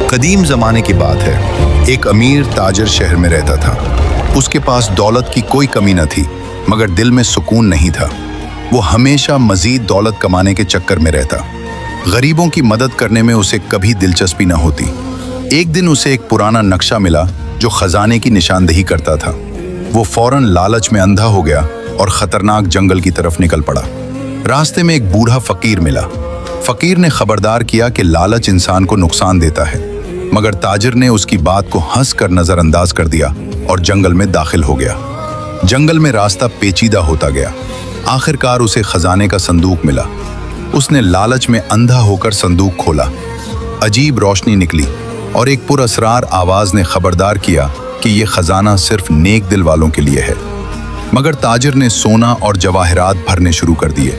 قدیم زمانے کی بات ہے، ایک امیر تاجر شہر میں رہتا تھا۔ اس کے پاس دولت کی کوئی کمی نہ تھی، مگر دل میں سکون نہیں تھا۔ وہ ہمیشہ مزید دولت کمانے کے چکر میں رہتا۔ غریبوں کی مدد کرنے میں اسے کبھی دلچسپی نہ ہوتی۔ ایک دن اسے ایک پرانا نقشہ ملا جو خزانے کی نشاندہی کرتا تھا۔ وہ فوراً لالچ میں اندھا ہو گیا اور خطرناک جنگل کی طرف نکل پڑا۔ راستے میں ایک بوڑھا فقیر ملا۔ فقیر نے خبردار کیا کہ لالچ انسان کو نقصان دیتا ہے، مگر تاجر نے اس کی بات کو ہنس کر نظر انداز کر دیا اور جنگل میں داخل ہو گیا۔ جنگل میں راستہ پیچیدہ ہوتا گیا۔ آخرکار اسے خزانے کا صندوق ملا۔ اس نے لالچ میں اندھا ہو کر صندوق کھولا۔ عجیب روشنی نکلی اور ایک پر اسرار آواز نے خبردار کیا کہ یہ خزانہ صرف نیک دل والوں کے لیے ہے۔ مگر تاجر نے سونا اور جواہرات بھرنے شروع کر دیے۔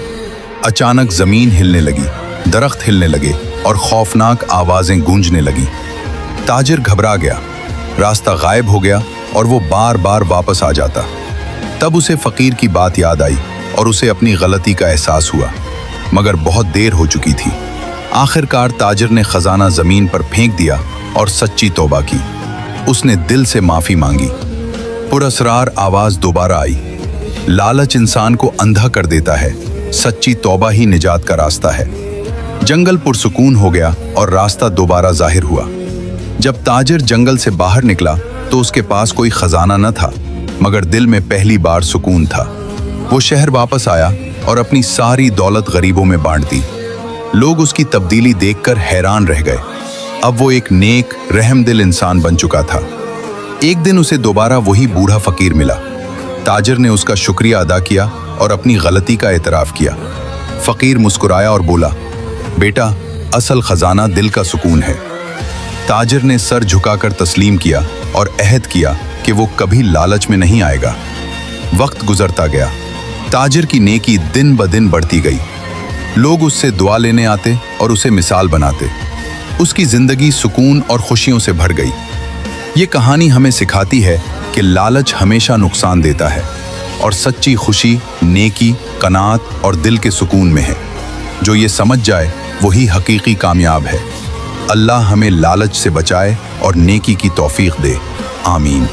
اچانک زمین ہلنے لگی، درخت ہلنے لگے اور خوفناک آوازیں گونجنے لگی۔ تاجر گھبرا گیا، راستہ غائب ہو گیا اور وہ بار بار واپس آ جاتا۔ تب اسے فقیر کی بات یاد آئی اور اسے اپنی غلطی کا احساس ہوا، مگر بہت دیر ہو چکی تھی۔ آخرکار تاجر نے خزانہ زمین پر پھینک دیا اور سچی توبہ کی۔ اس نے دل سے معافی مانگی۔ پراسرار آواز دوبارہ آئی، لالچ انسان کو اندھا کر دیتا ہے، سچی توبہ ہی نجات کا راستہ ہے۔ جنگل پرسکون ہو گیا اور راستہ دوبارہ ظاہر ہوا۔ جب تاجر جنگل سے باہر نکلا تو اس کے پاس کوئی خزانہ نہ تھا، مگر دل میں پہلی بار سکون تھا۔ وہ شہر واپس آیا اور اپنی ساری دولت غریبوں میں بانٹ دی۔ لوگ اس کی تبدیلی دیکھ کر حیران رہ گئے۔ اب وہ ایک نیک، رحم دل انسان بن چکا تھا۔ ایک دن اسے دوبارہ وہی بوڑھا فقیر ملا۔ تاجر نے اس کا شکریہ ادا کیا اور اپنی غلطی کا اعتراف کیا۔ فقیر مسکرایا اور بولا، بیٹا، اصل خزانہ دل کا سکون ہے۔ تاجر نے سر جھکا کر تسلیم کیا اور عہد کیا کہ وہ کبھی لالچ میں نہیں آئے گا۔ وقت گزرتا گیا۔ تاجر کی نیکی دن بدن بڑھتی گئی۔ لوگ اس سے دعا لینے آتے اور اسے مثال بناتے۔ اس کی زندگی سکون اور خوشیوں سے بھر گئی۔ یہ کہانی ہمیں سکھاتی ہے کہ لالچ ہمیشہ نقصان دیتا ہے اور سچی خوشی نیکی، قناعت اور دل کے سکون میں ہے۔ جو یہ سمجھ جائے وہی حقیقی کامیاب ہے۔ اللہ ہمیں لالچ سے بچائے اور نیکی کی توفیق دے۔ آمین۔